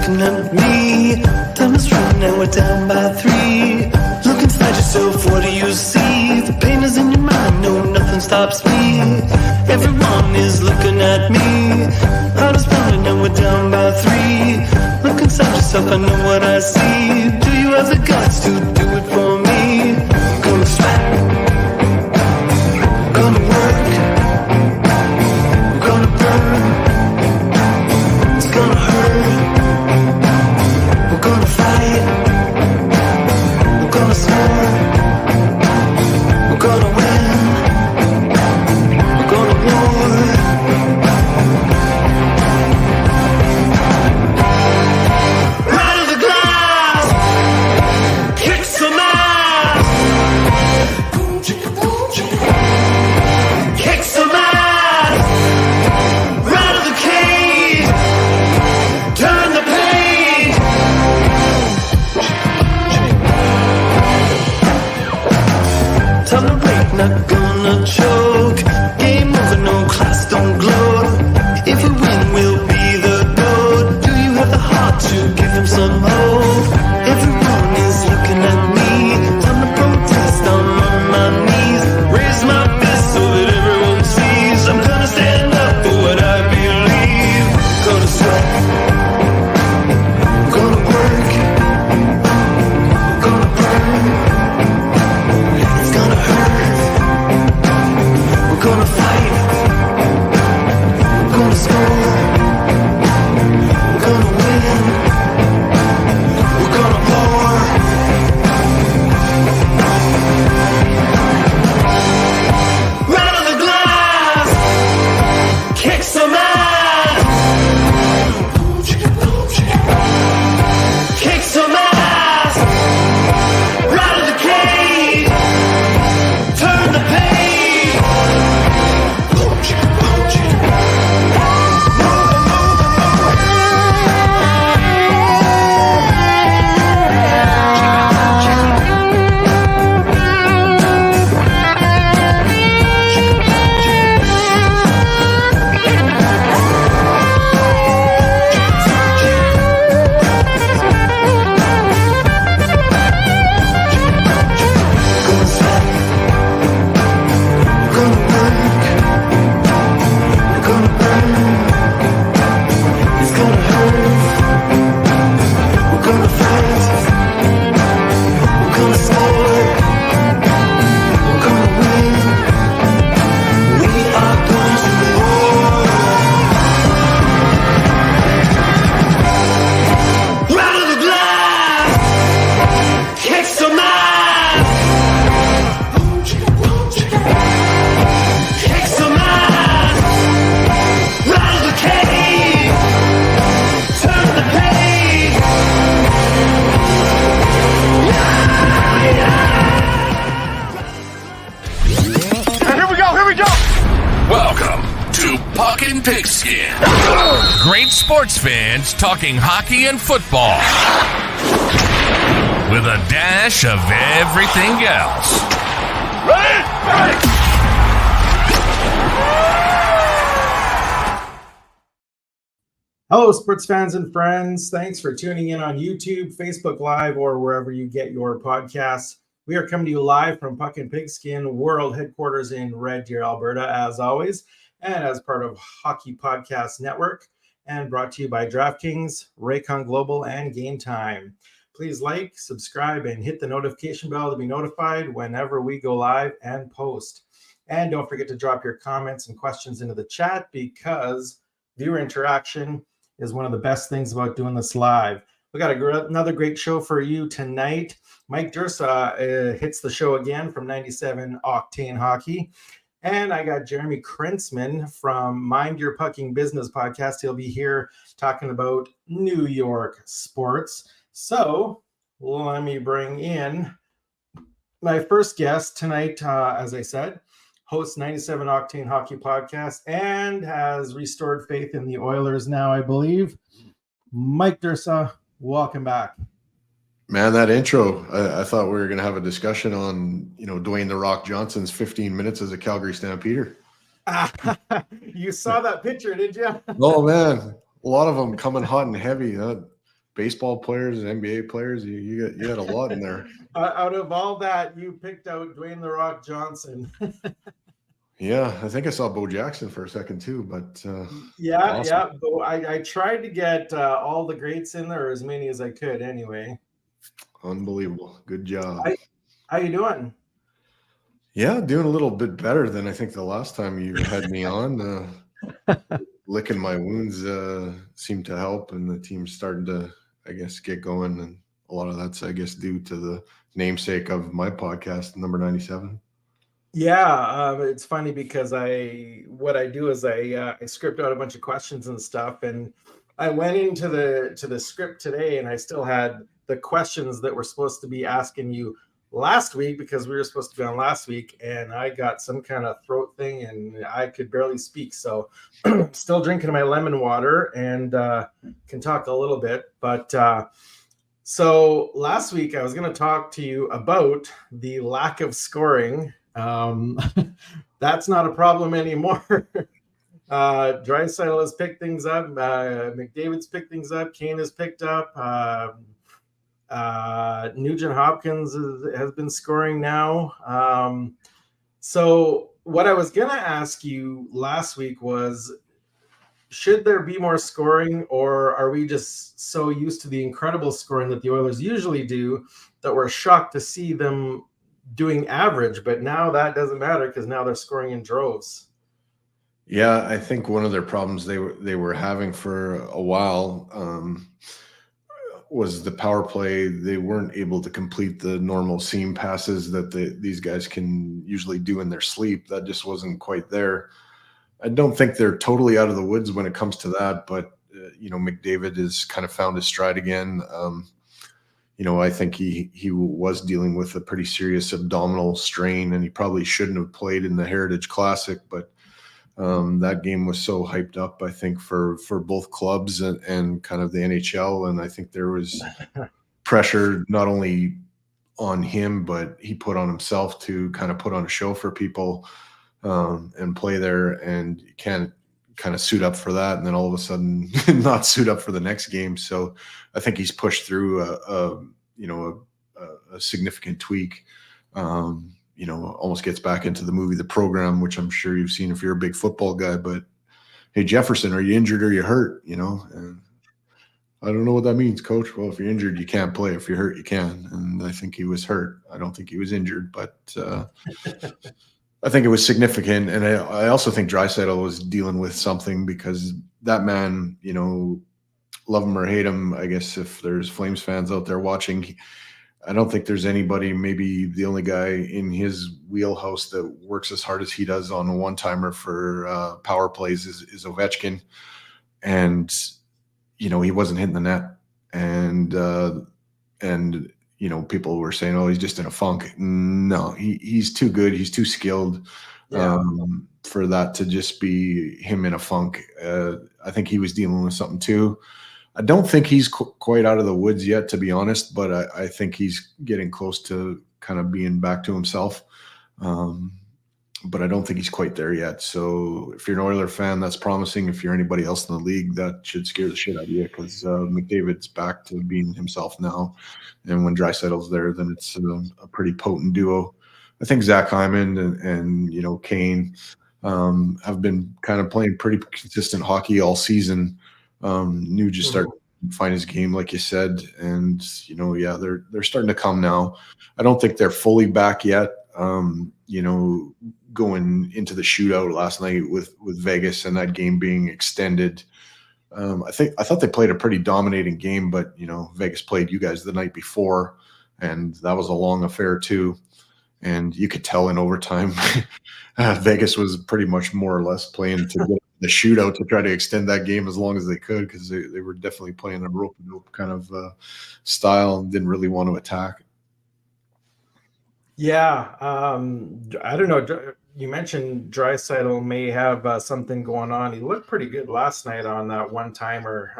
looking at me. Time is running and we're down by 3. Look inside yourself, what do you see? The pain is in your mind, no, nothing stops me. Everyone is looking at me. Heart is pounding and we're down by 3. Look inside yourself, I know what I see. Do you have the guts to do it for me? Gonna sweat, gonna work, we're gonna burn, it's gonna hurt, we're gonna fight, we're gonna score, we're gonna win, we're gonna war. Right of the glass, kick some ass, kick some ass, right of the cage, turn the page. Time to break, not gonna choke. Game over, no class, don't gloat. If we win, we'll be the GOAT. Do you have the heart to give him some hope? Everyone is looking at me. Time to protest, I'm on my knees. Raise my fist so that everyone sees. I'm gonna stand up for what I believe. Gonna sweat, gonna work, gonna burn, it's gonna hurt, we're gonna fight, we're gonna score, we're gonna win, we're gonna war. Right on the glass, kick some ass, kick some ass, right of the cage, turn the page. Gonna sweat, gonna work, gonna burn, it's gonna hurt, we're gonna fight, we're gonna score, we're gonna win, we are going to war. Right of the glass, kick some ass, kick some ass, right of the cage, turn the page. Here we go. Welcome to Puck and Pigskin. Great sports fans talking hockey and football with a dash of everything else. Ready? Hello, sports fans and friends. Thanks for tuning in on YouTube, Facebook Live, or wherever you get your podcasts. We are coming to you live from Puck and Pigskin World Headquarters in Red Deer, Alberta, as always, and as part of Hockey Podcast Network, and brought to you by DraftKings, Raycon Global, and Game Time. Please like, subscribe, and hit the notification bell to be notified whenever we go live and post. And don't forget to drop your comments and questions into the chat, because viewer interaction is one of the best things about doing this live. We got another great show for you tonight. Mike Dirsa hits the show again from 97 Octane Hockey. And I got Jeffrey Krentzman from Mind Your Pucking Business podcast. He'll be here talking about New York sports. So let me bring in my first guest tonight, as I said, hosts 97 Octane Hockey podcast and has restored faith in the Oilers now, I believe. Mike Dirsa, welcome back. Man, that intro, I thought we were going to have a discussion on, Dwayne "The Rock" Johnson's 15 minutes as a Calgary Stampeder. You saw that picture, did you? Oh, man. A lot of them coming hot and heavy. baseball players and NBA players. You got a lot in there. Out of all that, you picked out Dwayne "The Rock" Johnson. Yeah, I think I saw Bo Jackson for a second too, but Yeah, awesome. yeah. But I tried to get all the greats in there, or as many as I could. Anyway, Unbelievable. Good job. How you doing? Yeah, doing a little bit better than I think the last time you had me on. Licking my wounds seemed to help, and the team's starting to, I guess, get going. And a lot of that's, I guess, due to the namesake of my podcast, number 97. Yeah, it's funny because what I do is I script out a bunch of questions and stuff, and I went into the script today, and I still had the questions that we're supposed to be asking you last week because we were supposed to be on last week, and I got some kind of throat thing and I could barely speak. So still drinking my lemon water and can talk a little bit. But so last week I was going to talk to you about the lack of scoring. That's not a problem anymore. Draisaitl has picked things up. McDavid's picked things up. Kane has picked up. Nugent Hopkins has been scoring now. So what I was going to ask you last week was, should there be more scoring, or are we just so used to the incredible scoring that the Oilers usually do that we're shocked to see them doing average? But now that doesn't matter because now they're scoring in droves. Yeah, I think one of their problems they were having for a while was the power play. They weren't able to complete the normal seam passes that these guys can usually do in their sleep. That just wasn't quite there. I don't think they're totally out of the woods when it comes to that, but McDavid has kind of found his stride again. I think he was dealing with a pretty serious abdominal strain, and he probably shouldn't have played in the Heritage Classic, but that game was so hyped up, I think, for both clubs and kind of the NHL. And I think there was pressure not only on him, but he put on himself to kind of put on a show for people and play there. And you can't kind of suit up for that and then all of a sudden not suit up for the next game. So I think he's pushed through a significant tweak. Almost gets back into the movie The Program, which I'm sure you've seen if you're a big football guy. But hey, Jefferson, are you injured or are you hurt? And I don't know what that means, coach. Well, if you're injured, you can't play. If you're hurt, you can. And I think he was hurt. I don't think he was injured, but I think it was significant. And I also think Draisaitl was dealing with something because that man, love him or hate him, I guess if there's Flames fans out there watching, I don't think there's anybody, maybe the only guy in his wheelhouse that works as hard as he does on a one-timer for power plays is Ovechkin. And, he wasn't hitting the net. And people were saying, oh, he's just in a funk. No, he's too good. He's too skilled for that to just be him in a funk. I think he was dealing with something too. I don't think he's quite out of the woods yet, to be honest, but I think he's getting close to kind of being back to himself. But I don't think he's quite there yet. So if you're an Oiler fan, that's promising. If you're anybody else in the league, that should scare the shit out of you because McDavid's back to being himself now. And when Draisaitl's there, then it's a pretty potent duo. I think Zach Hyman and Kane have been kind of playing pretty consistent hockey all season. New just started to find his game, like you said, and they're starting to come now. I don't think they're fully back yet. Going into the shootout last night with Vegas and that game being extended, I thought they played a pretty dominating game, but Vegas played you guys the night before, and that was a long affair too. And you could tell in overtime, Vegas was pretty much more or less playing to get the shootout to try to extend that game as long as they could because they were definitely playing a rope-a-dope kind of style and didn't really want to attack. Yeah, I don't know. You mentioned Draisaitl may have something going on. He looked pretty good last night on that one-timer.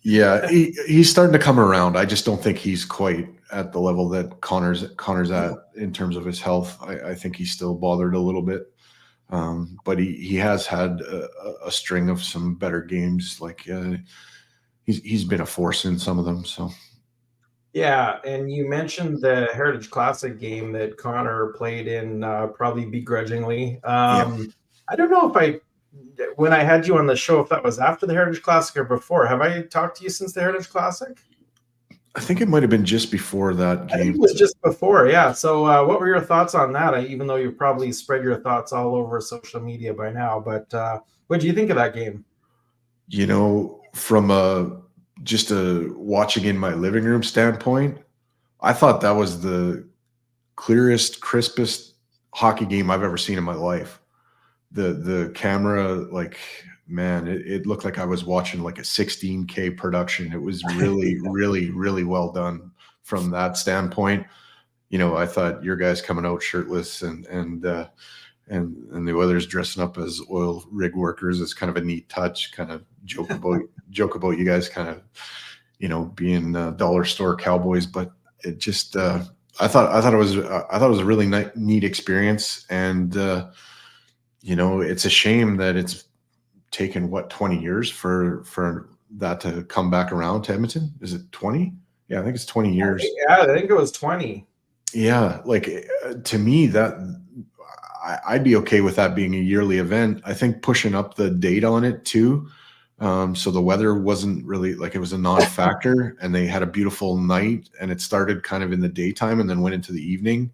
Yeah, he's starting to come around. I just don't think he's quite at the level that Connor's at in terms of his health. I think he's still bothered a little bit. But he has had a string of some better games. Like he's been a force in some of them. So Yeah, and you mentioned the Heritage Classic game that Connor played in, probably begrudgingly. yeah, I don't know if when I had you on the show, if that was after the Heritage Classic or before. Have I talked to you since the Heritage Classic? I think it might have been just before that I think game. it was just before, yeah. So what were your thoughts on that? Even though you've probably spread your thoughts all over social media by now, but what do you think of that game? You know, from just a watching in my living room standpoint, I thought that was the clearest, crispest hockey game I've ever seen in my life. The camera, like, man, it looked like I was watching like a 16K production. It was really, really, really well done from that standpoint. You know, I thought your guys coming out shirtless and the Oilers dressing up as oil rig workers is kind of a neat touch. Kind of joke about you guys kind of, you know, being dollar store cowboys, but it just I thought it was a really neat experience, and you know, it's a shame that it's taken 20 years for that to come back around to Edmonton. Is it 20? Yeah, I think it's 20 years. Yeah, I think it was 20. Yeah, like to me that I'd be okay with that being a yearly event. I think pushing up the date on it too. So the weather wasn't really, like, it was a non-factor, and they had a beautiful night, and it started kind of in the daytime and then went into the evening.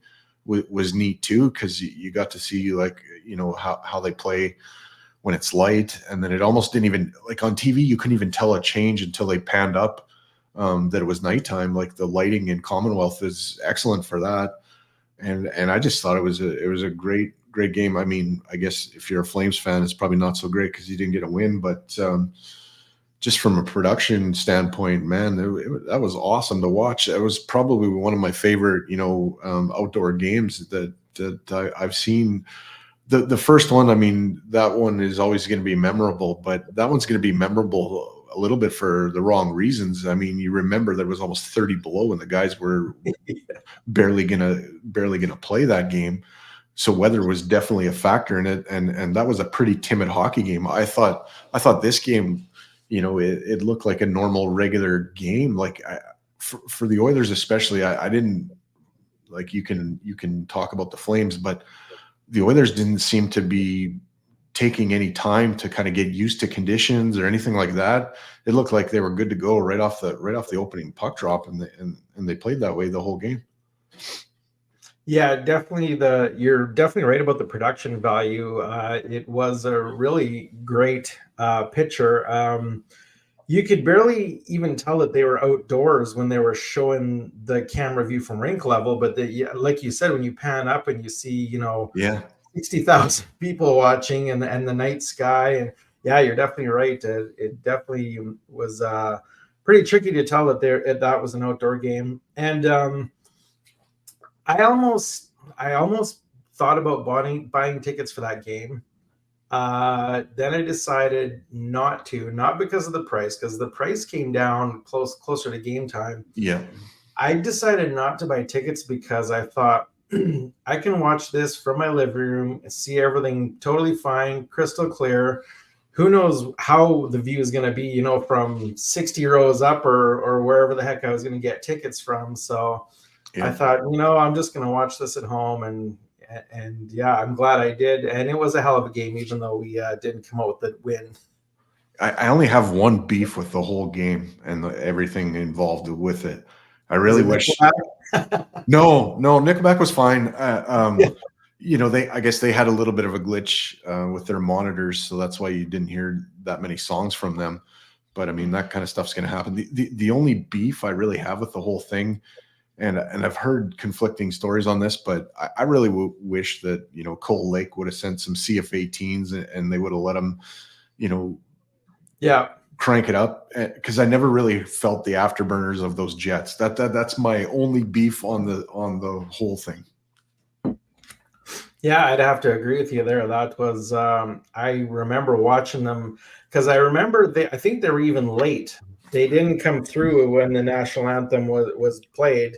Was neat too, because you got to see, like, you know, how they play when it's light, and then it almost didn't even, like, on TV you couldn't even tell a change until they panned up that it was nighttime. Like, the lighting in Commonwealth is excellent for that, and I just thought it was a great game. I mean, I guess if you're a Flames fan, it's probably not so great because you didn't get a win, but just from a production standpoint, man, that was awesome to watch. It was probably one of my favorite, you know, outdoor games that I've seen. The first one, I mean, that one is always going to be memorable, but that one's going to be memorable a little bit for the wrong reasons. I mean, you remember there was almost 30 below and the guys were barely gonna play that game. So weather was definitely a factor in it, and that was a pretty timid hockey game. I thought this game, you know, it looked like a normal regular game. Like, for the Oilers especially, I didn't, like, you can talk about the Flames, but the Oilers didn't seem to be taking any time to kind of get used to conditions or anything like that. It looked like they were good to go right off the opening puck drop, and they played that way the whole game. Yeah, definitely. You're definitely right about the production value. It was a really great picture. You could barely even tell that they were outdoors when they were showing the camera view from rink level. But like you said, when you pan up and you see, you know, Yeah. 60,000 people watching, and the night sky, and yeah, you're definitely right. It definitely was pretty tricky to tell that that was an outdoor game. And I almost thought about buying tickets for that game. Then I decided not because of the price, because the price came down closer to game time. Yeah. I decided not to buy tickets because I thought, I can watch this from my living room and see everything totally fine, crystal clear. Who knows how the view is going to be, you know, from 60 rows up or wherever the heck I was going to get tickets from. So yeah. I thought, you know, I'm just going to watch this at home, and yeah, I'm glad I did. And it was a hell of a game, even though we didn't come out with the win. I only have one beef with the whole game and everything involved with it. I really wish. No, Nickelback was fine. You know, I guess they had a little bit of a glitch with their monitors, so that's why you didn't hear that many songs from them. But I mean, that kind of stuff's going to happen. The only beef I really have with the whole thing, and I've heard conflicting stories on this, but I really wish that, you know, Cold Lake would have sent some CF-18s and they would have let them, you know, crank it up, because I never really felt the afterburners of those jets. That's my only beef on the whole thing. Yeah, I'd have to agree with you there. That was I remember watching them, because I remember I think they were even late. They didn't come through when the national anthem was played.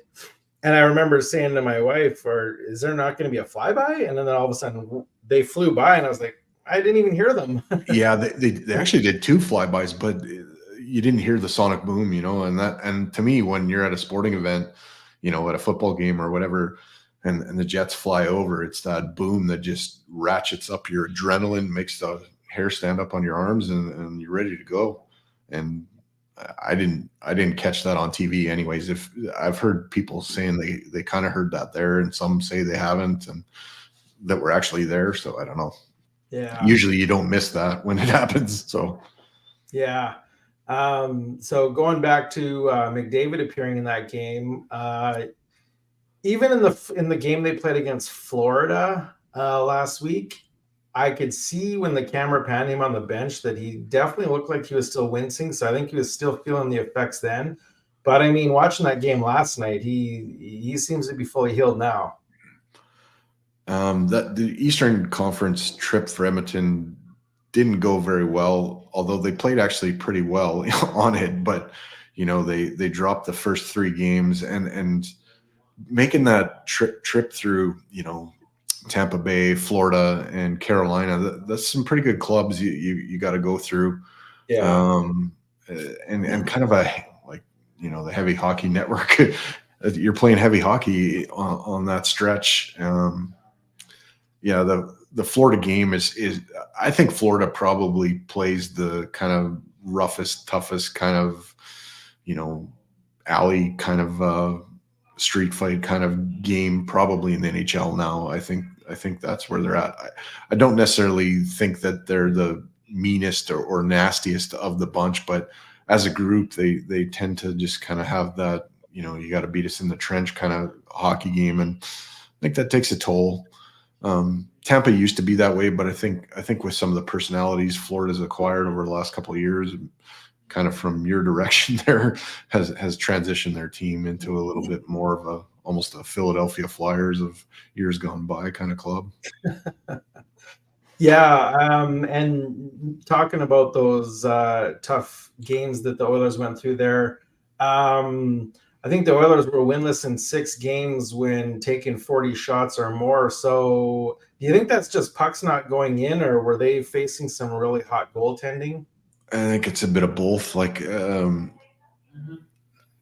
And I remember saying to my wife, is there not going to be a flyby? And then all of a sudden they flew by, and I was like, I didn't even hear them. Yeah, they actually did 2 flybys, but you didn't hear the sonic boom, and to me, when you're at a sporting event, at a football game or whatever, and the Jets fly over, it's that boom that just ratchets up your adrenaline, makes the hair stand up on your arms, and you're ready to go. And I didn't catch that on TV anyways. If I've heard people saying they kind of heard that there, and some say they haven't, and that we're actually there. So I don't know. Yeah. Usually you don't miss that when it happens. So yeah. So going back to McDavid appearing in that game, even in the game they played against Florida last week, I could see when the camera panned him on the bench that he definitely looked like he was still wincing. So I think he was still feeling the effects then. But I mean, watching that game last night, he seems to be fully healed now. That the Eastern Conference trip for Edmonton didn't go very well, although they played actually pretty well on it. But they dropped the first 3 games, and making that trip through Tampa Bay, Florida, and Carolina, that's some pretty good clubs you got to go through. Yeah. And kind of the heavy hockey network. You're playing heavy hockey on that stretch. The Florida game is I think Florida probably plays the kind of roughest, toughest kind of, alley kind of street fight kind of game probably in the NHL now. I think that's where they're at. I don't necessarily think that they're the meanest or nastiest of the bunch, but as a group, they tend to just kind of have that, you got to beat us in the trench kind of hockey game. And I think that takes a toll. Tampa used to be that way, but I think with some of the personalities Florida's acquired over the last couple of years, kind of from your direction there, has transitioned their team into a little bit more of almost a Philadelphia Flyers of years gone by kind of club. Yeah, and talking about those tough games that the Oilers went through there, I think the Oilers were winless in 6 games when taking 40 shots or more. So do you think that's just pucks not going in, or were they facing some really hot goaltending? I think it's a bit of both. Like, you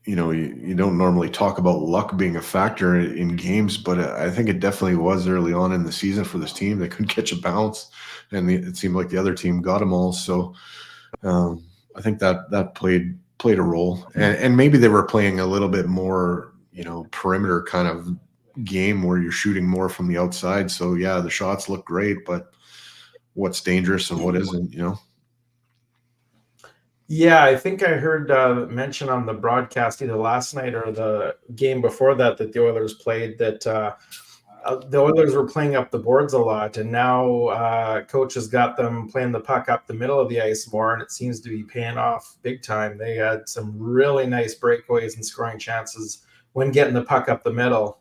don't normally talk about luck being a factor in games, but I think it definitely was early on in the season for this team. They couldn't catch a bounce, and it seemed like the other team got them all. So I think that played a role, and maybe they were playing a little bit more, perimeter kind of game where you're shooting more from the outside. So yeah, the shots look great, but what's dangerous and what isn't, Yeah, I think I heard mention on the broadcast either last night or the game before that the Oilers played that the Oilers were playing up the boards a lot, and now coach has got them playing the puck up the middle of the ice more, and it seems to be paying off big time. They had some really nice breakaways and scoring chances when getting the puck up the middle.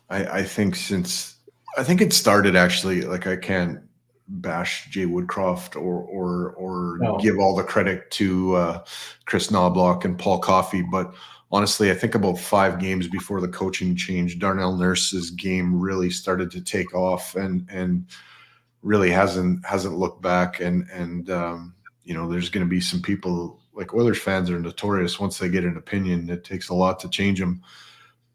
I think it started actually, like, I can't bash Jay Woodcroft or No. give all the credit to Chris Knobloch and Paul Coffey, but honestly, I think about 5 games before the coaching change, Darnell Nurse's game really started to take off and really hasn't looked back. And there's going to be some people, like, Oilers fans are notorious. Once they get an opinion, it takes a lot to change them.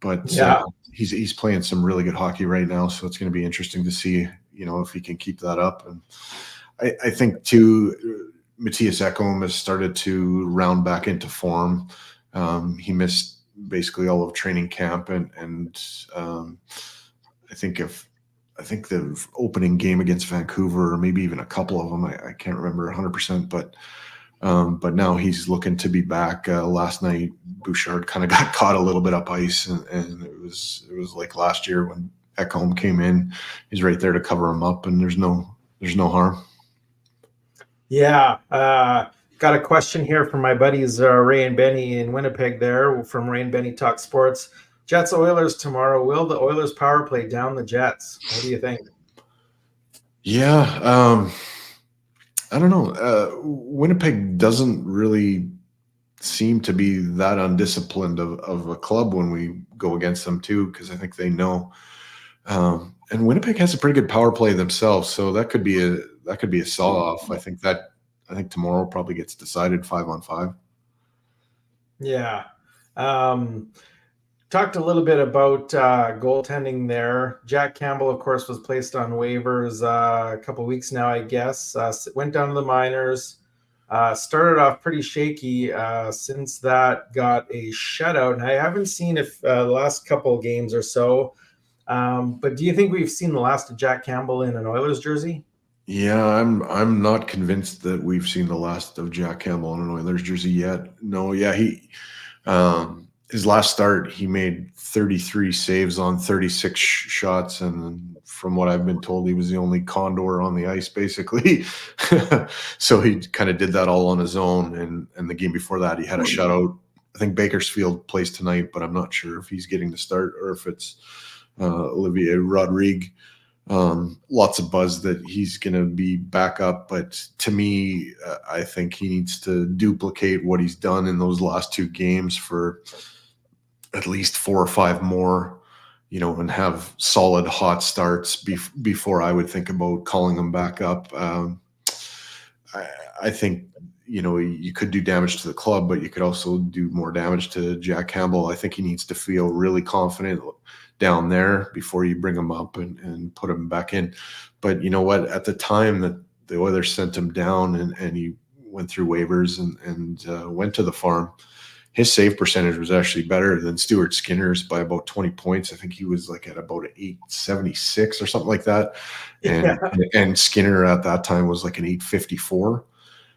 But Yeah. He's playing some really good hockey right now, so it's going to be interesting to see, if he can keep that up. And I think too, Matthias Ekholm has started to round back into form. He missed basically all of training camp, and I think the opening game against Vancouver, or maybe even a couple of them, I can't remember 100%, but now he's looking to be back. Last night, Bouchard kind of got caught a little bit up ice, and it was like last year when Ekholm came in. He's right there to cover him up, and there's no harm. Yeah. Got a question here from my buddies Ray and Benny in Winnipeg there from Ray and Benny Talk Sports. Jets Oilers tomorrow. Will the Oilers power play down the Jets? What do you think? Yeah. I don't know. Winnipeg doesn't really seem to be that undisciplined of a club when we go against them too, because I think they know. And Winnipeg has a pretty good power play themselves, so that could be a saw off. I think I think tomorrow probably gets decided 5-on-5. Yeah. Talked a little bit about goaltending there. Jack Campbell, of course, was placed on waivers a couple weeks now, I guess. Went down to the minors. Started off pretty shaky since that got a shutout. And I haven't seen if the last couple of games or so. But do you think we've seen the last of Jack Campbell in an Oilers jersey? Yeah, I'm not convinced that we've seen the last of Jack Campbell in an Oilers jersey yet. No, yeah, his last start, he made 33 saves on 36 shots, and from what I've been told, he was the only condor on the ice, basically. So he kind of did that all on his own, and the game before that, he had a shutout. I think Bakersfield plays tonight, but I'm not sure if he's getting the start or if it's Olivier Rodrigue. Lots of buzz that he's going to be back up, but to me, I think he needs to duplicate what he's done in those last 2 games for at least 4 or 5 more, and have solid hot starts before I would think about calling him back up. I think, you could do damage to the club, but you could also do more damage to Jack Campbell. I think he needs to feel really confident down there before you bring him up and put him back in. But you know what? At the time that the Oilers sent him down and he went through waivers and went to the farm, his save percentage was actually better than Stuart Skinner's by about 20 points. I think he was like at about 876 or something like that. And Skinner at that time was like an 854.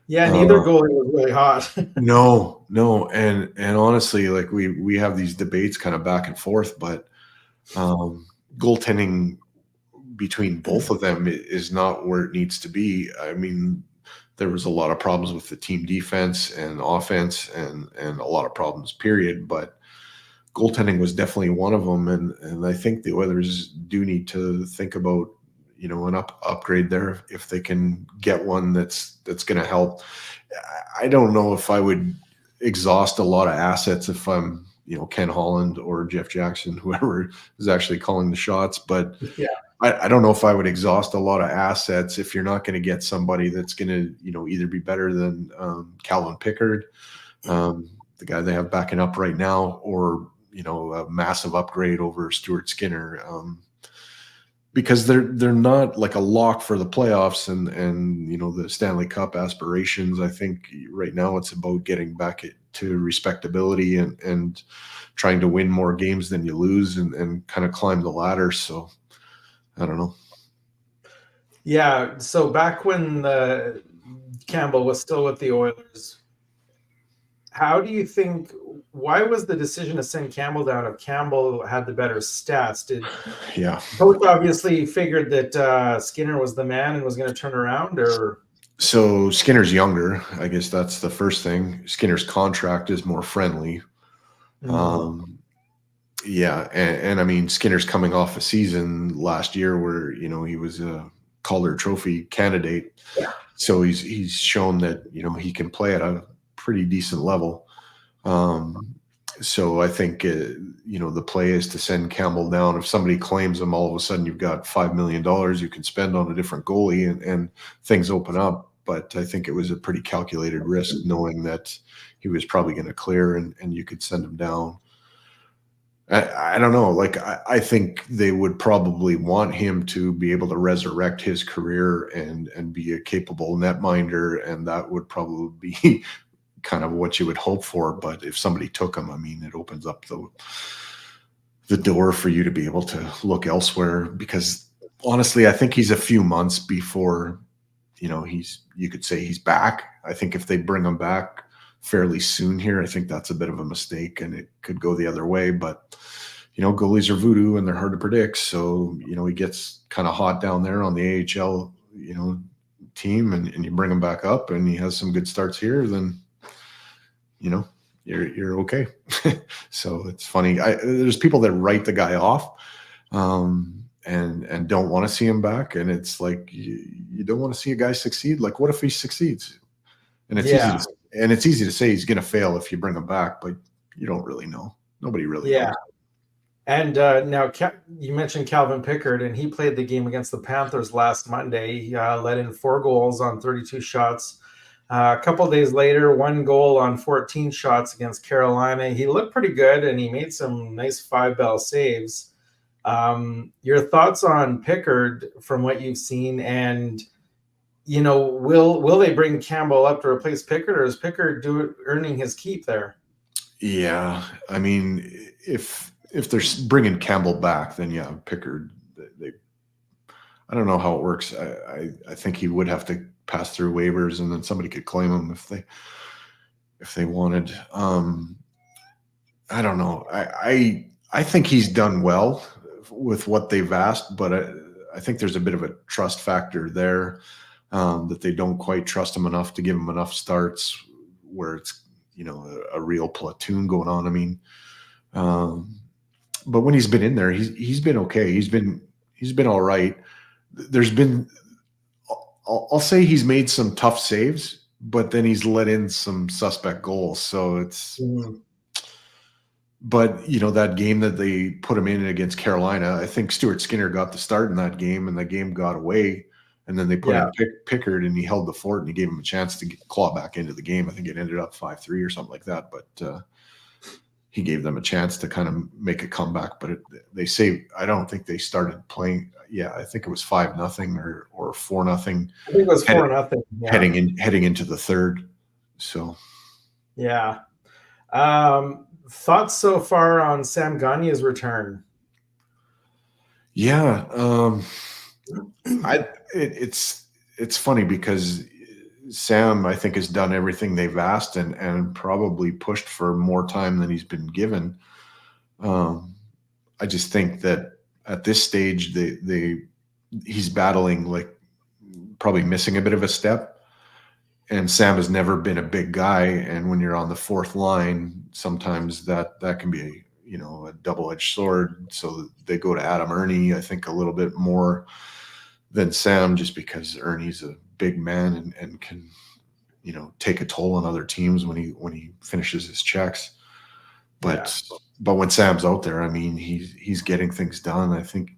Yeah, neither goalie was really hot. No. And honestly, like we have these debates kind of back and forth, but goaltending between both of them is not where it needs to be. I mean, there was a lot of problems with the team defense and offense and a lot of problems, period. But goaltending was definitely one of them. And I think the Oilers do need to think about, an upgrade there if they can get one that's going to help. I don't know if I would exhaust a lot of assets if I'm, Ken Holland or Jeff Jackson, whoever is actually calling the shots. But Yeah. I don't know if I would exhaust a lot of assets if you're not going to get somebody that's going to, either be better than Calvin Pickard, the guy they have backing up right now, or, a massive upgrade over Stuart Skinner, because they're not like a lock for the playoffs and the Stanley Cup aspirations. I think right now it's about getting back to respectability and trying to win more games than you lose and kind of climb the ladder. So I don't know. Yeah. So back when Campbell was still with the Oilers, how do you think? Why was the decision to send Campbell down if Campbell had the better stats? Yeah. Both obviously figured that Skinner was the man and was going to turn around, or? So Skinner's younger. I guess that's the first thing. Skinner's contract is more friendly. Yeah, and I mean, Skinner's coming off a season last year where he was a Calder Trophy candidate. Yeah. So he's shown that he can play at a pretty decent level. So I think the play is to send Campbell down. If somebody claims him, all of a sudden you've got $5 million you can spend on a different goalie, and things open up. But I think it was a pretty calculated risk, knowing that he was probably going to clear and you could send him down. I don't know. Like, I think they would probably want him to be able to resurrect his career and be a capable netminder, and that would probably be kind of what you would hope for. But if somebody took him, I mean, it opens up the door for you to be able to look elsewhere, because honestly, I think he's a few months before, you could say he's back. I think if they bring him back fairly soon here, I think that's a bit of a mistake, and it could go the other way. But goalies are voodoo and they're hard to predict. So he gets kind of hot down there on the AHL team, and you bring him back up and he has some good starts here, then you're okay. So it's funny. There's people that write the guy off and don't want to see him back, and it's like you don't want to see a guy succeed. Like, what if he succeeds? And it's easy to say he's going to fail if you bring him back, but you don't really know. Nobody really knows. And now you mentioned Calvin Pickard, and he played the game against the Panthers last Monday. He let in 4 goals on 32 shots. A couple days later, 1 goal on 14 shots against Carolina. He looked pretty good, and he made some nice 5-bell saves. Your thoughts on Pickard from what you've seen, and will they bring Campbell up to replace Pickard, or is Pickard earning his keep there? Yeah, I mean, if they're bringing Campbell back, then yeah, Pickard. I don't know how it works. I think he would have to pass through waivers, and then somebody could claim him if they wanted. I don't know. I think he's done well with what they've asked, but I think there's a bit of a trust factor there, that they don't quite trust him enough to give him enough starts where it's a real platoon going on. I mean, but when he's been in there, he's been okay. He's been all right. There's been, I'll say he's made some tough saves, but then he's let in some suspect goals. So it's, but that game that they put him in against Carolina, I think Stuart Skinner got the start in that game, and the game got away. And then they put in Pickard, and he held the fort, and he gave him a chance to claw back into the game. I think it ended up 5-3 or something like that. But he gave them a chance to kind of make a comeback. But I don't think they started playing. Yeah, I think it was 5-0 or 4-0. I think it was 4-0. Yeah. Heading into the third. So yeah. Thoughts so far on Sam Gagne's return? Yeah. It's funny because Sam, I think, has done everything they've asked and probably pushed for more time than he's been given. I just think that at this stage, he's battling, like, probably missing a bit of a step. And Sam has never been a big guy, and when you're on the fourth line, sometimes that can be a double-edged sword. So they go to Adam Ernie, I think, a little bit more than Sam, just because Ernie's a big man and can take a toll on other teams when he finishes his checks. But when Sam's out there, I mean, he's getting things done. I think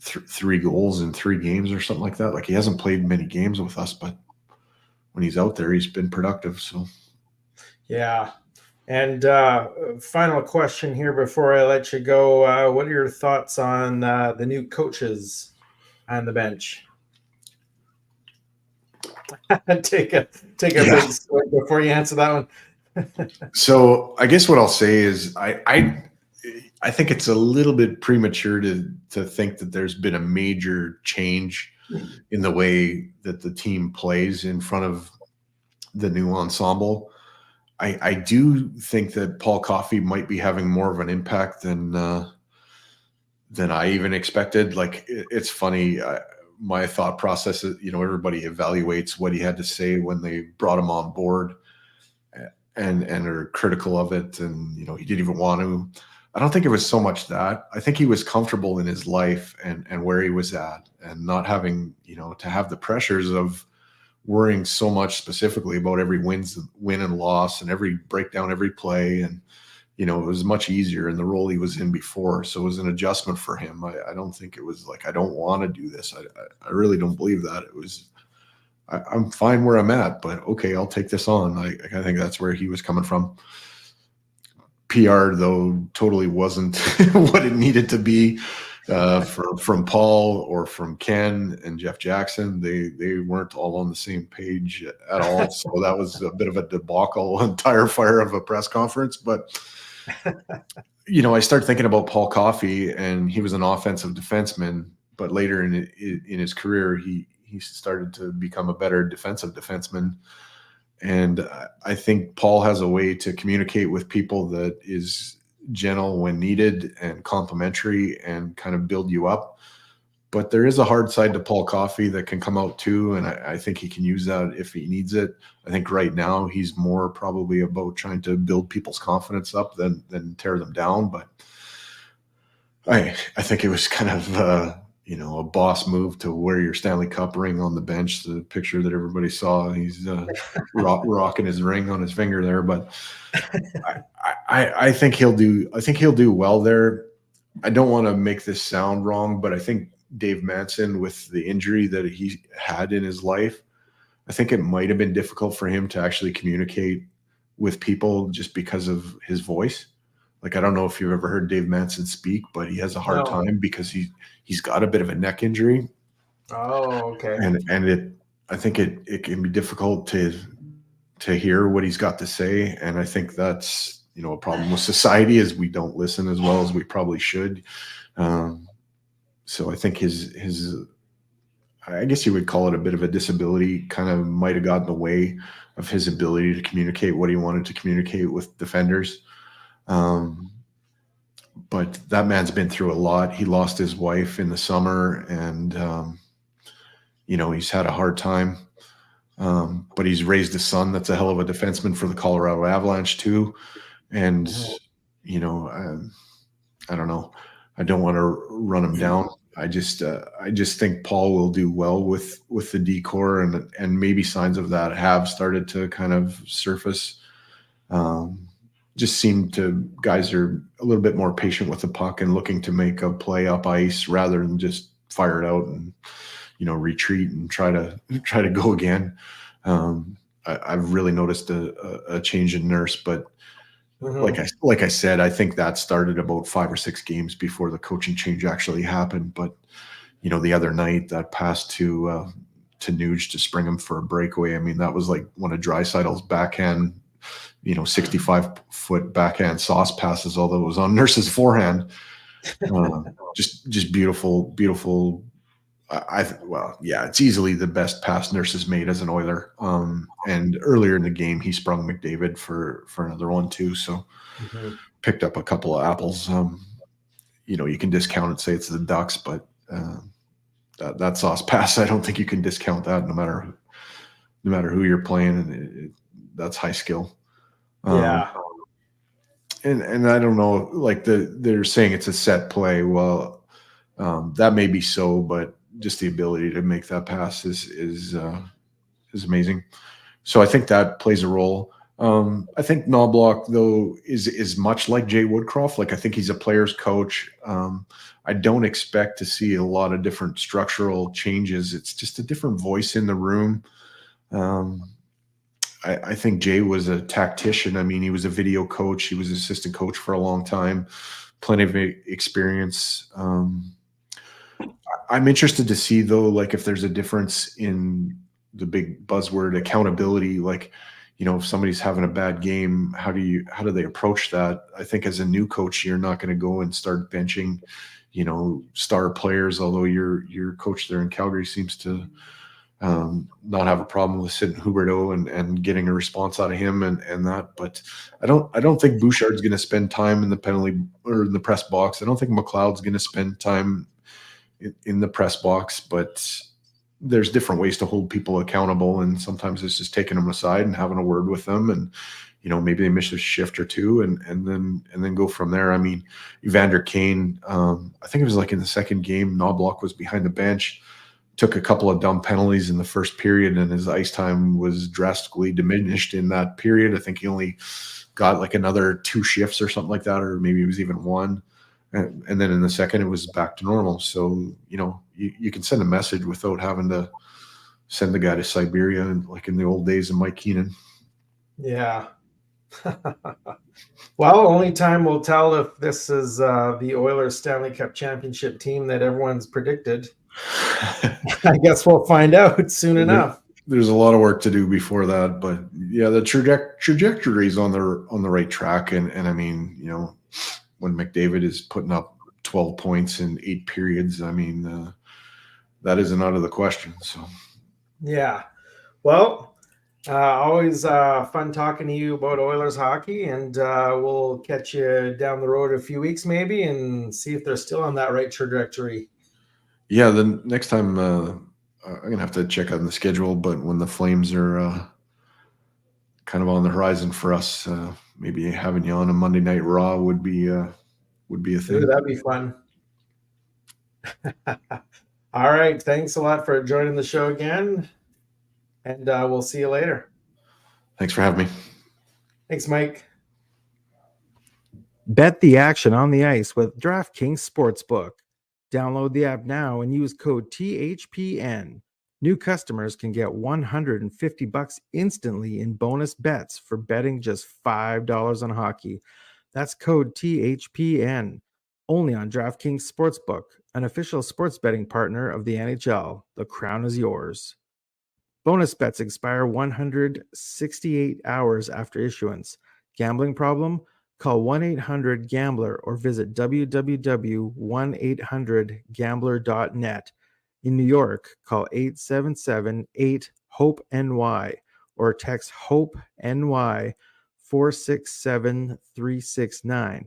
3 goals in 3 games or something like that. Like, he hasn't played many games with us, but when he's out there, he's been productive. So yeah. And final question here before I let you go. What are your thoughts on the new coaches on the bench? take a big swing before you answer that one. So I guess what I'll say is I think it's a little bit premature to think that there's been a major change in the way that the team plays in front of the new ensemble. I do think that Paul Coffey might be having more of an impact than I even expected. Like, it's funny. My thought process is, everybody evaluates what he had to say when they brought him on board and are critical of it. And, he didn't even want to. I don't think it was so much that. I think he was comfortable in his life and where he was at, and not having, to have the pressures of worrying so much specifically about every win and loss and every breakdown, every play. And, it was much easier in the role he was in before. So it was an adjustment for him. I don't think it was like, I don't want to do this. I really don't believe that. It was, I'm fine where I'm at, but okay, I'll take this on. I think that's where he was coming from. PR, though, totally wasn't what it needed to be from Paul or from Ken and Jeff Jackson. They weren't all on the same page at all. So that was a bit of a debacle and tire fire of a press conference. But, I start thinking about Paul Coffey, and he was an offensive defenseman, but later in his career, he started to become a better defensive defenseman. And I think Paul has a way to communicate with people that is gentle when needed and complimentary and kind of build you up. But there is a hard side to Paul Coffey that can come out too, and I think he can use that if he needs it. I think right now he's more probably about trying to build people's confidence up than tear them down. But I think it was kind of a boss move to wear your Stanley Cup ring on the bench. The picture that everybody saw, he's rocking his ring on his finger there. But I think he'll do well there. I don't want to make this sound wrong, but I think Dave Manson, with the injury that he had in his life, I think it might have been difficult for him to actually communicate with people just because of his voice. Like, I don't know if you've ever heard Dave Manson speak, but he has a hard time because he's got a bit of a neck injury. Oh, okay. And I think it can be difficult to hear what he's got to say. And I think that's, a problem with society is we don't listen as well as we probably should. So I think his I guess you would call it a bit of a disability, kind of might have gotten in the way of his ability to communicate what he wanted to communicate with defenders. But that man's been through a lot. He lost his wife in the summer, and he's had a hard time. But he's raised a son that's a hell of a defenseman for the Colorado Avalanche too. And I don't know. I don't want to run him down. I just think Paul will do well with the D-corps, and maybe signs of that have started to kind of surface. Just seem to guys are a little bit more patient with the puck and looking to make a play up ice rather than just fire it out and retreat and try to go again. I've really noticed a change in Nurse, but like I said, I think that started about 5 or 6 games before the coaching change actually happened. But the other night, that pass to Nuge to spring him for a breakaway, I mean, that was like one of Draisaitl's backhand, 65-foot backhand sauce passes, although it was on Nurse's forehand. Just beautiful. It's easily the best pass Nurse has made as an Oiler. And earlier in the game, he sprung McDavid for another one too. So picked up a couple of apples. You can discount it, say it's the Ducks, but that sauce pass, I don't think you can discount that no matter who you're playing. And that's high skill. Yeah. And I don't know, like they're saying it's a set play. Well, that may be so, but just the ability to make that pass is amazing. So I think that plays a role. I think Knobloch, though, is much like Jay Woodcroft. Like, I think he's a player's coach. I don't expect to see a lot of different structural changes. It's just a different voice in the room. I think Jay was a tactician. I mean, he was a video coach. He was assistant coach for a long time, plenty of experience. I'm interested to see, though, like if there's a difference in the big buzzword accountability. Like, if somebody's having a bad game, how do they approach that? I think as a new coach, you're not going to go and start benching, star players. Although your coach there in Calgary seems to not have a problem with sitting Huberdeau and getting a response out of him and that. But I don't think Bouchard's going to spend time in the penalty or in the press box. I don't think McLeod's going to spend time in the press box, but there's different ways to hold people accountable. And sometimes it's just taking them aside and having a word with them. And, maybe they miss a shift or two and then go from there. I mean, Evander Kane, I think it was like in the second game, Knobloch was behind the bench, took a couple of dumb penalties in the first period, and his ice time was drastically diminished in that period. I think he only got like another 2 shifts or something like that, or maybe it was even 1. And then in the second, it was back to normal. So, you can send a message without having to send the guy to Siberia, and like in the old days of Mike Keenan. Yeah. Well, only time will tell if this is the Oilers Stanley Cup championship team that everyone's predicted. I guess we'll find out soon enough. There's a lot of work to do before that, but yeah, the trajectory is on the right track. And I mean, when McDavid is putting up 12 points in 8 periods, I mean, that isn't out of the question. So, yeah. Well, always fun talking to you about Oilers hockey, and we'll catch you down the road a few weeks maybe and see if they're still on that right trajectory. Yeah, the next time I'm going to have to check on the schedule, but when the Flames are kind of on the horizon for us, maybe having you on a Monday Night Raw would be a thing. Ooh, that'd be fun. All right. Thanks a lot for joining the show again. And we'll see you later. Thanks for having me. Thanks, Mike. Bet the action on the ice with DraftKings Sportsbook. Download the app now and use code THPN. New customers can get $150 instantly in bonus bets for betting just $5 on hockey. That's code THPN. Only on DraftKings Sportsbook, an official sports betting partner of the NHL. The crown is yours. Bonus bets expire 168 hours after issuance. Gambling problem? Call 1-800-GAMBLER or visit www.1800gambler.net. In New York, call 877-8-HOPE-NY or text HOPE-NY 467-369.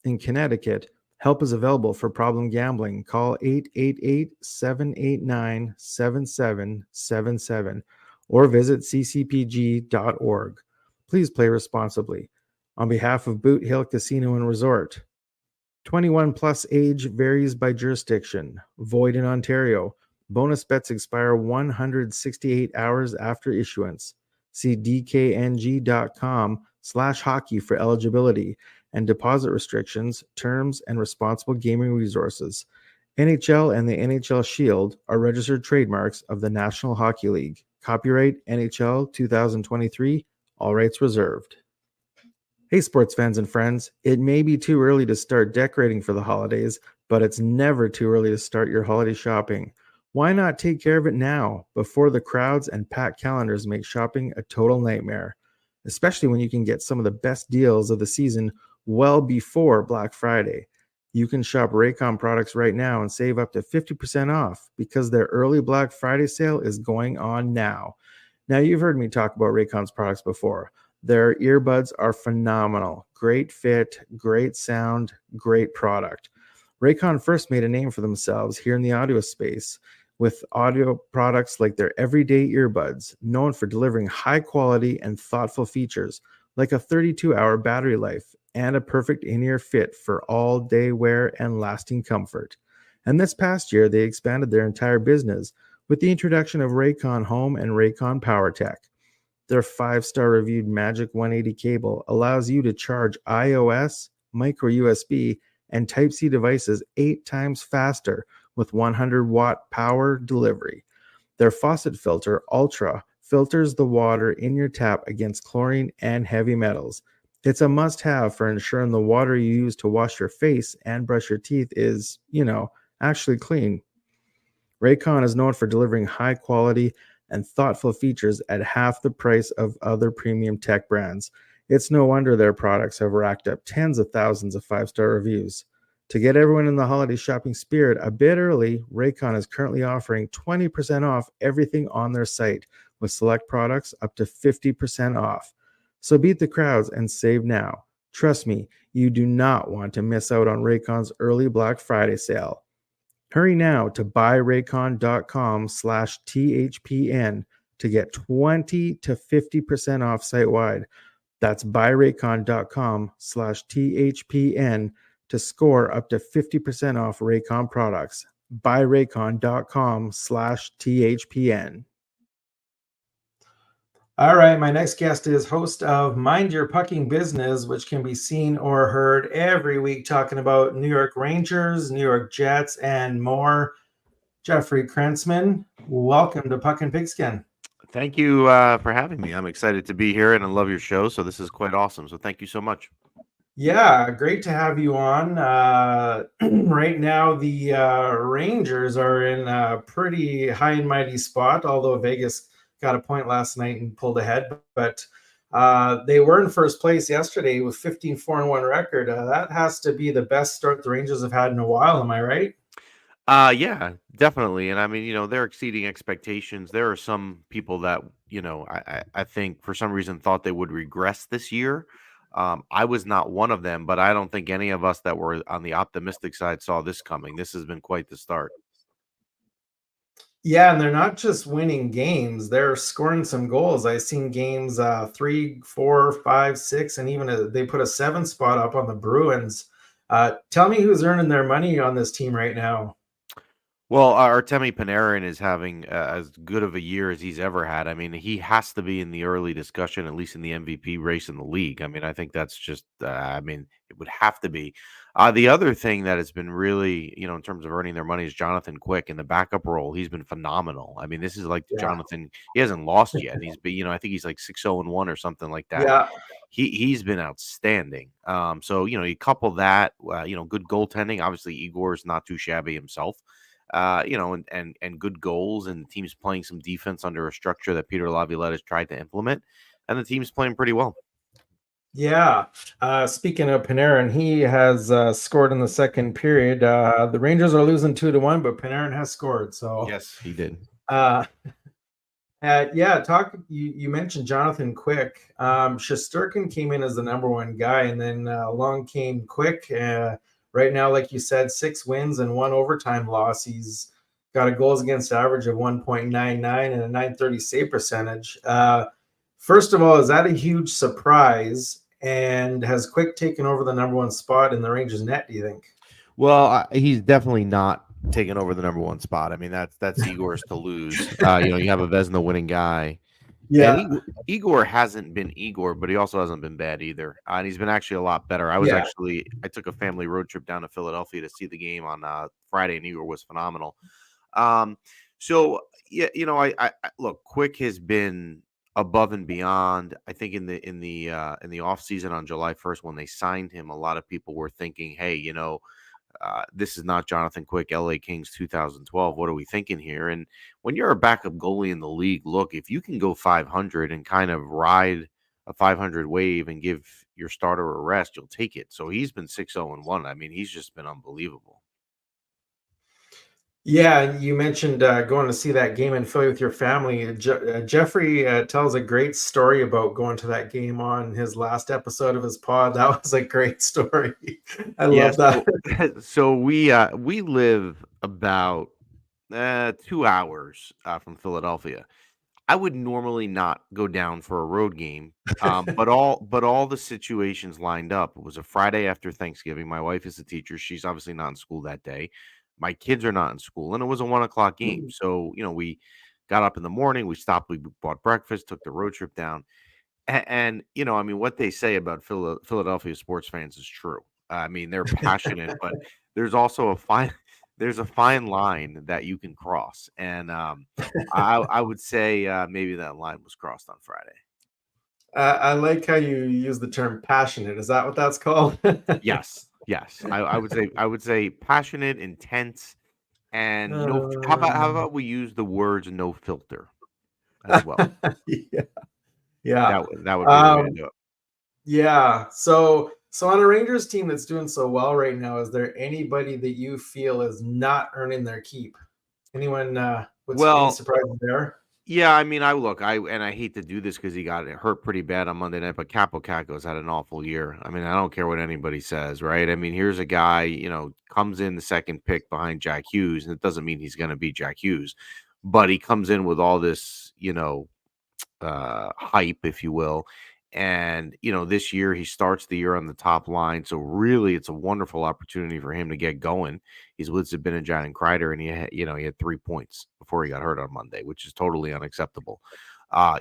In Connecticut, help is available for problem gambling. Call 888-789-7777 or visit ccpg.org. Please play responsibly. On behalf of Boot Hill Casino and Resort, 21 plus age varies by jurisdiction. Void in Ontario. Bonus bets expire 168 hours after issuance. See dkng.com/hockey for eligibility and deposit restrictions, terms, and responsible gaming resources. NHL and the NHL Shield are registered trademarks of the National Hockey League. Copyright NHL 2023, all rights reserved. Hey, sports fans and friends, it may be too early to start decorating for the holidays, but it's never too early to start your holiday shopping. Why not take care of it now, before the crowds and packed calendars make shopping a total nightmare, especially when you can get some of the best deals of the season well before Black Friday. You can shop Raycon products right now and save up to 50% off because their early Black Friday sale is going on now. Now, you've heard me talk about Raycon's products before. Their earbuds are phenomenal. Great fit, great sound, great product. Raycon first made a name for themselves here in the audio space with audio products like their everyday earbuds, known for delivering high quality and thoughtful features like a 32-hour battery life and a perfect in-ear fit for all-day wear and lasting comfort. And this past year, they expanded their entire business with the introduction of Raycon Home and Raycon PowerTech. Their 5-star reviewed Magic 180 cable allows you to charge iOS, micro USB, and Type-C devices 8 times faster with 100-watt power delivery. Their faucet filter, Ultra, filters the water in your tap against chlorine and heavy metals. It's a must-have for ensuring the water you use to wash your face and brush your teeth is, actually clean. Raycon is known for delivering high quality and thoughtful features at half the price of other premium tech brands. It's no wonder their products have racked up tens of thousands of 5-star reviews. To get everyone in the holiday shopping spirit a bit early, Raycon is currently offering 20% off everything on their site, with select products up to 50% off. So beat the crowds and save now. Trust me, you do not want to miss out on Raycon's early Black Friday sale. Hurry now to buyraycon.com/THPN to get 20 to 50% off site-wide. That's buyraycon.com/THPN to score up to 50% off Raycon products. buyraycon.com/THPN. All right, my next guest is host of Mind Your Pucking Business, which can be seen or heard every week talking about New York Rangers, New York Jets, and more. Jeffrey Krentzman, welcome to Puck and Pigskin. Thank you for having me. I'm excited to be here and I love your show, so this is quite awesome. So thank you so much. Yeah, great to have you on. Right now, the Rangers are in a pretty high and mighty spot, although Vegas got a point last night and pulled ahead. But they were in first place yesterday with 15-4-1 record. That has to be the best start the Rangers have had in a while. Am I right? Yeah, definitely. And I mean, they're exceeding expectations. There are some people that, I think for some reason thought they would regress this year. I was not one of them, but I don't think any of us that were on the optimistic side saw this coming. This has been quite the start. Yeah, and they're not just winning games, they're scoring some goals. I've seen games 3, 4, 5, 6, and even they put a 7 spot up on the Bruins. Tell me who's earning their money on this team right now. Well, Artemi Panarin is having as good of a year as he's ever had. I mean, he has to be in the early discussion, at least in the MVP race in the league. I mean, I think that's just, I mean, it would have to be. The other thing that has been really, in terms of earning their money is Jonathan Quick in the backup role. He's been phenomenal. I mean, this is like Yeah. Jonathan. He hasn't lost yet. He's been, I think he's like 6-0-1 or something like that. Yeah. He's been outstanding. So you couple that, good goaltending. Obviously, Igor is not too shabby himself. And good goals, and the team's playing some defense under a structure that Peter Laviolette has tried to implement, and the team's playing pretty well. Yeah. Speaking of Panarin, he has scored in the second period. The Rangers are losing 2-1, but Panarin has scored. So Yes, he did. You mentioned Jonathan Quick. Shesterkin came in as the number one guy, and then along came Quick. Right now, like you said, 6 wins and 1 overtime loss. He's got a goals against average of 1.99 and a 930 save percentage. First of all, is that a huge surprise? And has Quick taken over the number one spot in the Rangers net, do you think? Well, he's definitely not taking over the number one spot. I mean, that's Igor's to lose. You have a Vezina winning guy. Yeah. And Igor hasn't been Igor, but he also hasn't been bad either. And he's been actually a lot better. I took a family road trip down to Philadelphia to see the game on Friday, and Igor was phenomenal. I look, Quick has been above and beyond. I think in the off season on July 1st, when they signed him, a lot of people were thinking, hey, this is not Jonathan Quick, LA Kings 2012. What are we thinking here? And when you're a backup goalie in the league, look, if you can go 500 and kind of ride a 500 wave and give your starter a rest, you'll take it. So he's been 6-0-1. I mean, he's just been unbelievable. Yeah, you mentioned going to see that game in Philly with your family. Jeffrey tells a great story about going to that game on his last episode of his pod. That was a great story. I love that. So we live about 2 hours from Philadelphia. I would normally not go down for a road game, but all the situations lined up. It was a Friday after Thanksgiving. My wife is a teacher; she's obviously not in school that day. My kids are not in school, and it was a 1 o'clock game. So we got up in the morning, we stopped, we bought breakfast, took the road trip down, and I mean, what they say about Philadelphia sports fans is true. I mean, they're passionate, but there's also there's a fine line that you can cross, and I would say maybe that line was crossed on Friday. I like how you use the term passionate. Is that what that's called? Yes. I would say passionate, intense, and how about we use the words no filter as well? Yeah. That would be the way to do it. Yeah. So on a Rangers team that's doing so well right now, is there anybody that you feel is not earning their keep? Anyone any surprises there? Yeah, I mean, I hate to do this because he got hurt pretty bad on Monday night, but Capo Caco's had an awful year. I mean, I don't care what anybody says, right? I mean, here's a guy, comes in the second pick behind Jack Hughes, and it doesn't mean he's going to beat Jack Hughes, but he comes in with all this, hype, if you will. And, this year he starts the year on the top line. So really it's a wonderful opportunity for him to get going. He's with Zibanejad and Kreider, and he had 3 points before he got hurt on Monday, which is totally unacceptable.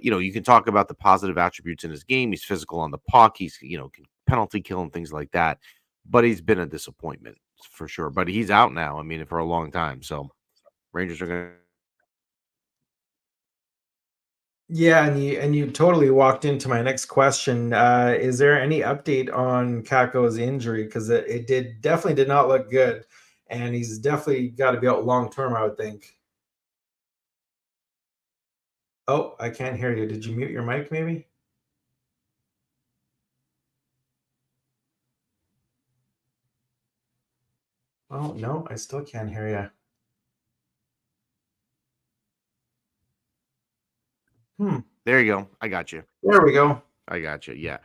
You can talk about the positive attributes in his game. He's physical on the puck. He's, can penalty kill and things like that, but he's been a disappointment for sure. But he's out now. I mean, for a long time. So Rangers are going to. Yeah, and you totally walked into my next question. Is there any update on Caco's injury? Because it definitely did not look good, and he's definitely got to be out long term, I would think. Oh, I can't hear you. Did you mute your mic, maybe? Oh no, I still can't hear you. There you go. I got you. There we go. I got you. Yeah.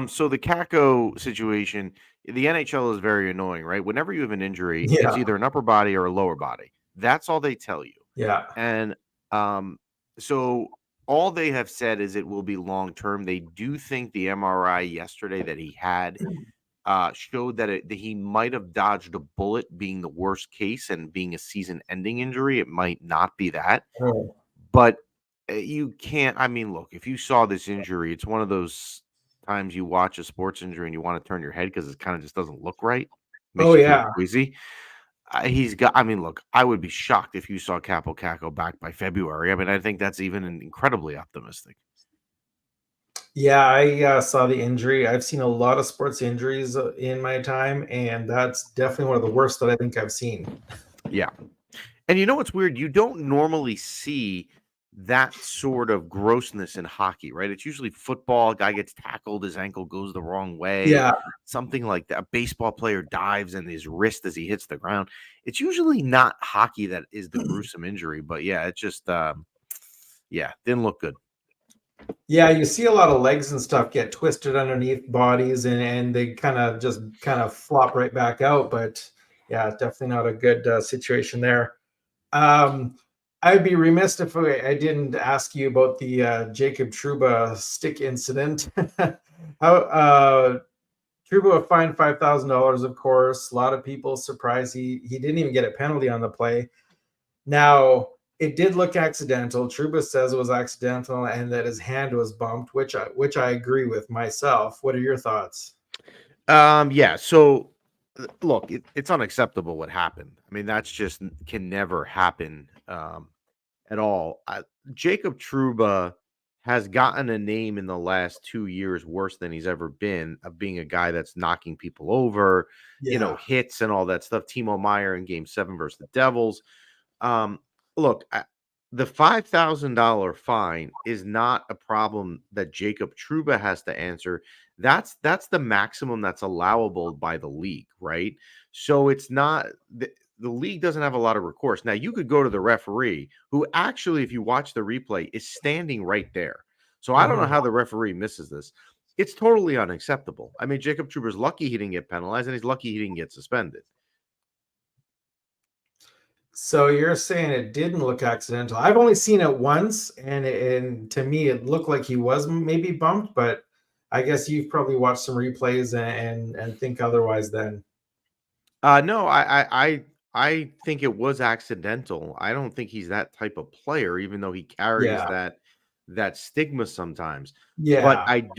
So the Kako situation, the NHL is very annoying, right? Whenever you have an injury, it's either an upper body or a lower body. That's all they tell you. Yeah. And so all they have said is it will be long term. They do think the MRI yesterday that he had showed that he might have dodged a bullet being the worst case and being a season-ending injury. It might not be that. Oh. But you can't. I mean, look, if you saw this injury, it's one of those times you watch a sports injury and you want to turn your head because it kind of just doesn't look right. Makes Oh, you feel yeah. queasy. He's got. I mean, look, I would be shocked if you saw Capo Caco back by February. I mean, I think that's even incredibly optimistic. Yeah, I saw the injury. I've seen a lot of sports injuries in my time, and that's definitely one of the worst that I think I've seen. Yeah. And you know what's weird? You don't normally see that sort of grossness in hockey, right? It's usually football, a guy gets tackled, his ankle goes the wrong way, Yeah. something like that. A baseball player dives in his wrist as he hits the ground. It's usually not hockey that is the gruesome injury, but yeah, it just didn't look good. Yeah, you see a lot of legs and stuff get twisted underneath bodies, and they kind of flop right back out. But yeah, definitely not a good situation there. I'd be remiss if I didn't ask you about the Jacob Trouba stick incident. How Trouba fined $5,000, of course. A lot of people surprised he didn't even get a penalty on the play. Now, it did look accidental. Trouba says it was accidental and that his hand was bumped, which I agree with myself. What are your thoughts? Yeah. So look, it's unacceptable what happened. I mean, that's just can never happen at all. Jacob Trouba has gotten a name in the last 2 years worse than he's ever been of being a guy that's knocking people over, hits and all that stuff. Timo Meyer in Game 7 versus the Devils. Look, the $5,000 fine is not a problem that Jacob Trouba has to answer. That's the maximum that's allowable by the league, right? So it's not the league doesn't have a lot of recourse. Now you could go to the referee, who actually, if you watch the replay, is standing right there. So I don't know how the referee misses this. It's totally unacceptable. I mean, Jacob Trouba's lucky he didn't get penalized, and he's lucky he didn't get suspended. So you're saying it didn't look accidental. I've only seen it once, and to me it looked like he was maybe bumped, but I guess you've probably watched some replays and think otherwise then. No, I think it was accidental. I don't think he's that type of player, even though he carries Yeah. that stigma sometimes. Yeah.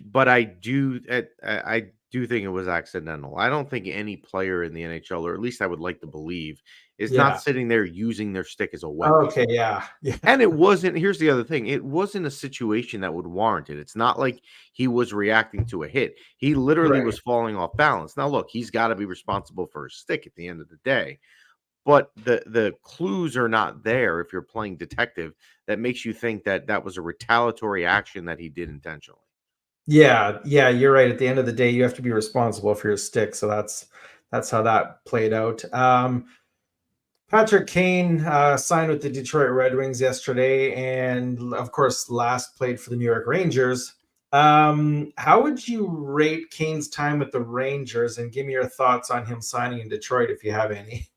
But I do think it was accidental. I don't think any player in the NHL, or at least I would like to believe, is not Yeah. sitting there using their stick as a weapon. Okay, yeah. Yeah. And it wasn't, here's the other thing, it wasn't a situation that would warrant it. It's not like he was reacting to a hit. He literally Right. was falling off balance. Now, look, he's got to be responsible for his stick at the end of the day. But the clues are not there if you're playing detective that makes you think that that was a retaliatory action that he did intentionally. Yeah, you're right. At the end of the day, you have to be responsible for your stick. So that's how that played out. Patrick Kane signed with the Detroit Red Wings yesterday, and of course, last played for the New York Rangers. How would you rate Kane's time with the Rangers, and give me your thoughts on him signing in Detroit, if you have any?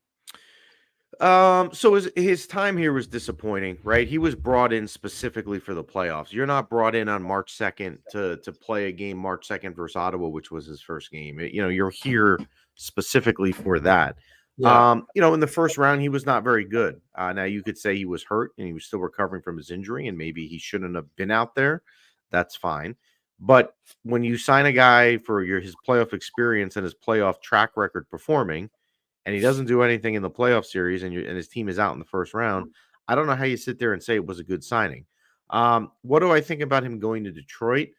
So his time here was disappointing, right? He was brought in specifically for the playoffs. You're not brought in on March 2nd to play a game March 2nd versus Ottawa, which was his first game. You're here specifically for that. Yeah. In the first round, he was not very good. Now you could say he was hurt and he was still recovering from his injury, and maybe he shouldn't have been out there. That's fine. But when you sign a guy for his playoff experience and his playoff track record performing, and he doesn't do anything in the playoff series, and his team is out in the first round, I don't know how you sit there and say it was a good signing. What do I think about him going to Detroit?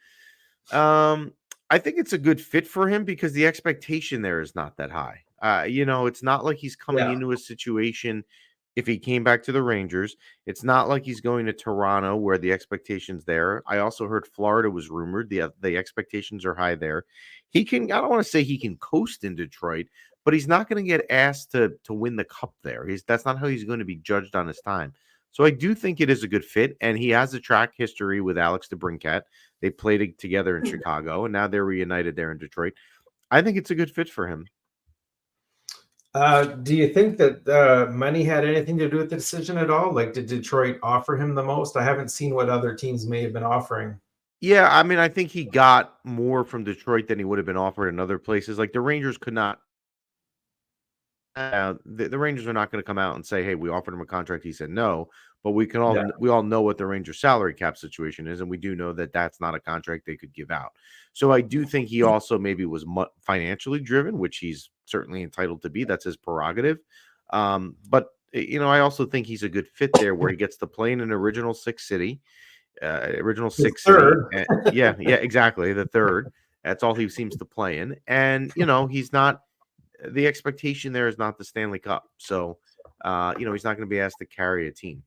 I think it's a good fit for him because the expectation there is not that high. It's not like he's coming into a situation. If he came back to the Rangers, it's not like he's going to Toronto where the expectation's there. I also heard Florida was rumored. The expectations are high there. I don't want to say he can coast in Detroit, but he's not going to get asked to win the cup there. That's not how he's going to be judged on his time. So I do think it is a good fit, and he has a track history with Alex DeBrincat. They played together in Chicago, and now they're reunited there in Detroit. I think it's a good fit for him. Do you think that money had anything to do with the decision at all? Like, did Detroit offer him the most? I haven't seen what other teams may have been offering. Yeah, I mean, I think he got more from Detroit than he would have been offered in other places. Like the Rangers could not. The Rangers are not going to come out and say, "Hey, we offered him a contract." He said no, but Yeah. we all know what the Rangers salary cap situation is, and we do know that that's not a contract they could give out. So I do think he also maybe was financially driven, which he's certainly entitled to be. That's his prerogative. But I also think he's a good fit there, where he gets to play in an original His six city. third. Yeah, exactly. The third. That's all he seems to play in, and he's not the expectation there is not the Stanley Cup. So, he's not going to be asked to carry a team.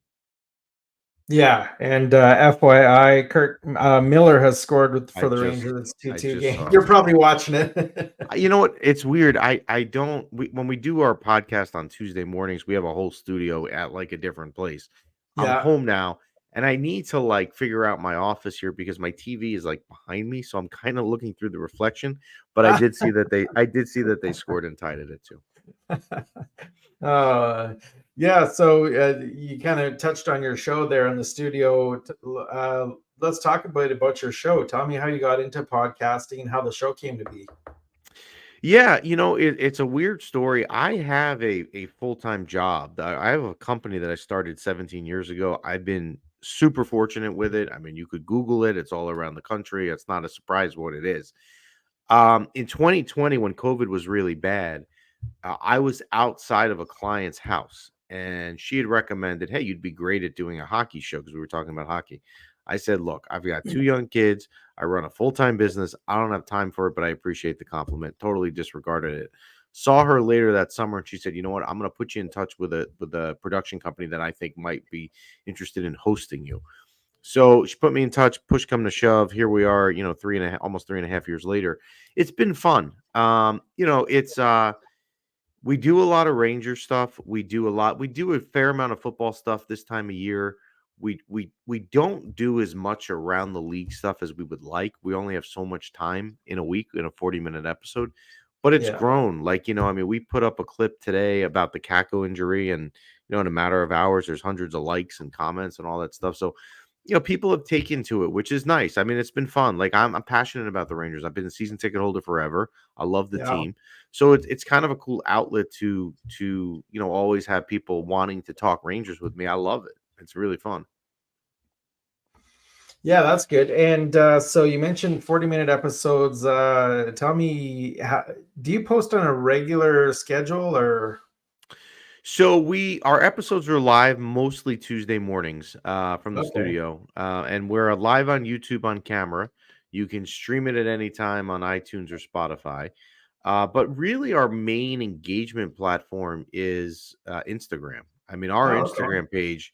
Yeah, and FYI, Kurt Miller has scored for the Rangers. It's I 2-2 just game. saw You're it. probably watching it. You know what? It's weird. I don't. When we do our podcast on Tuesday mornings, we have a whole studio at like a different place. I'm Yeah. home now, and I need to like figure out my office here because my TV is like behind me, so I'm kind of looking through the reflection. But I did see that they scored and tied it at 2. Yeah, so you kind of touched on your show there in the studio. Let's talk a bit about your show. Tell me how you got into podcasting and how the show came to be. Yeah, it's a weird story. I have a full-time job. I have a company that I started 17 years ago. I've been super fortunate with it. I mean, you could Google it. It's all around the country. It's not a surprise what it is. In 2020, when COVID was really bad, I was outside of a client's house, and she had recommended, "Hey, you'd be great at doing a hockey show," because we were talking about hockey. I said, "Look, I've got 2 young kids. I run a full-time business. I don't have time for it, but I appreciate the compliment." Totally disregarded it. Saw her later that summer, and she said, "You know what? I'm going to put you in touch with a production company that I think might be interested in hosting you." So she put me in touch. Push come to shove, here we are. Almost 3.5 years later. It's been fun. It's we do a lot of Ranger stuff. We do a fair amount of football stuff this time of year. We don't do as much around the league stuff as we would like. We only have so much time in a week in a 40-minute episode, but it's Yeah. grown. Like, I mean, we put up a clip today about the Kako injury, and in a matter of hours, there's hundreds of likes and comments and all that stuff. So, people have taken to it, which is nice. I mean, it's been fun. Like I'm passionate about the Rangers. I've been a season ticket holder forever. I love the Yeah. team. So it's kind of a cool outlet to always have people wanting to talk Rangers with me. I love it. It's really fun. Yeah, that's good. And so you mentioned 40-minute episodes. Tell me, do you post on a regular schedule or? So our episodes are live mostly Tuesday mornings from the Okay. studio, and we're live on YouTube on camera. You can stream it at any time on iTunes or Spotify. But really, our main engagement platform is Instagram. I mean, our Oh, okay. Instagram page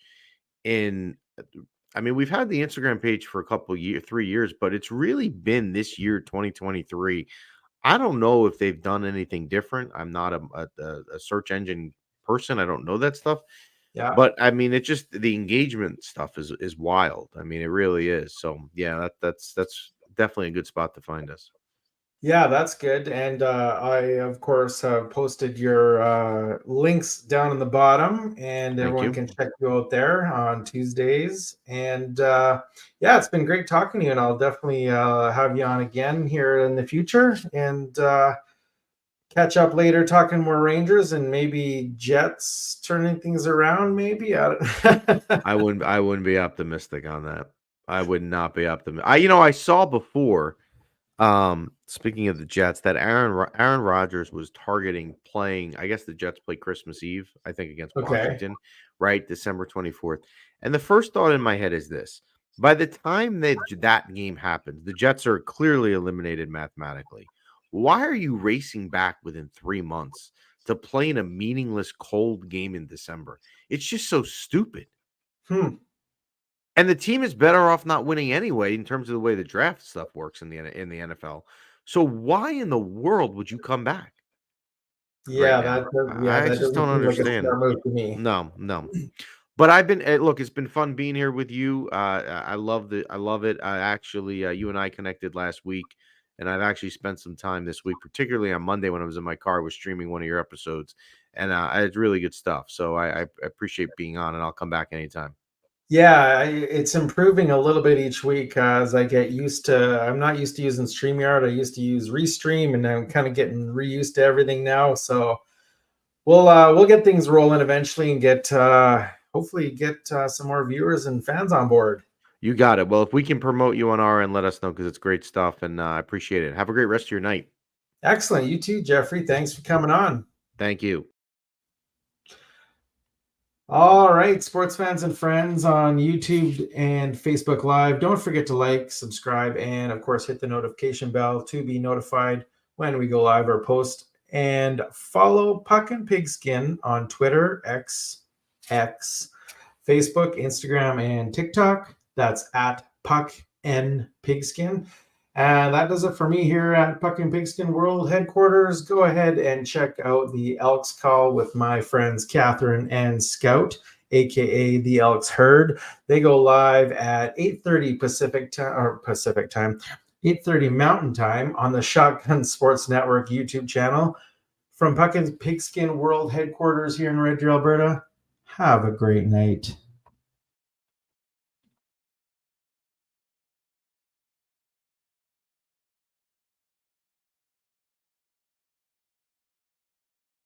we've had the Instagram page for a couple years, 3 years, but it's really been this year, 2023. I don't know if they've done anything different. I'm not a search engine person. I don't know that stuff. Yeah. But I mean, it just the engagement stuff is wild. I mean, it really is. So yeah, that's definitely a good spot to find us. Yeah, that's good. And I, of course, have posted your links down in the bottom, and Thank everyone you. can check you out there on Tuesdays. And yeah, it's been great talking to you, and I'll definitely have you on again here in the future and catch up later talking more Rangers and maybe Jets turning things around, maybe. I wouldn't be optimistic on that. I would not be optimistic. I saw before. Speaking of the Jets, that Aaron Rodgers was targeting playing. I guess the Jets play Christmas Eve, I think, against Okay. Washington, right? December 24th. And the first thought in my head is this: by the time that game happens, the Jets are clearly eliminated mathematically. Why are you racing back within 3 months to play in a meaningless cold game in December? It's just so stupid. And the team is better off not winning anyway in terms of the way the draft stuff works in the NFL. So why in the world would you come back right Yeah, now? that I just doesn't don't seem like a understand. smart move to me. No. But I've been look. It's been fun being here with you. I love it. Actually, you and I connected last week, and I've actually spent some time this week, particularly on Monday when I was in my car, was streaming one of your episodes, and it's really good stuff. So I appreciate being on, and I'll come back anytime. Yeah, it's improving a little bit each week as I get used to. I'm not used to using StreamYard. I used to use Restream, and I'm kind of getting reused to everything now. So we'll get things rolling eventually and get hopefully get some more viewers and fans on board. You got it. Well, if we can promote you on our end, let us know because it's great stuff, and I appreciate it. Have a great rest of your night. Excellent. You too, Jeffrey. Thanks for coming on. Thank you. All right, sports fans and friends on YouTube and Facebook Live, don't forget to like, subscribe, and of course, hit the notification bell to be notified when we go live or post. And follow Puck and Pigskin on Twitter, X, Facebook, Instagram, and TikTok. That's at Puck and Pigskin. And that does it for me here at Puck and Pigskin World Headquarters. Go ahead and check out the Elks Call with my friends Catherine and Scout, aka the Elks Herd. They go live at 8:30 Pacific time, 8:30 Mountain Time on the Shotgun Sports Network YouTube channel. From Puck and Pigskin World Headquarters here in Red Deer, Alberta. Have a great night.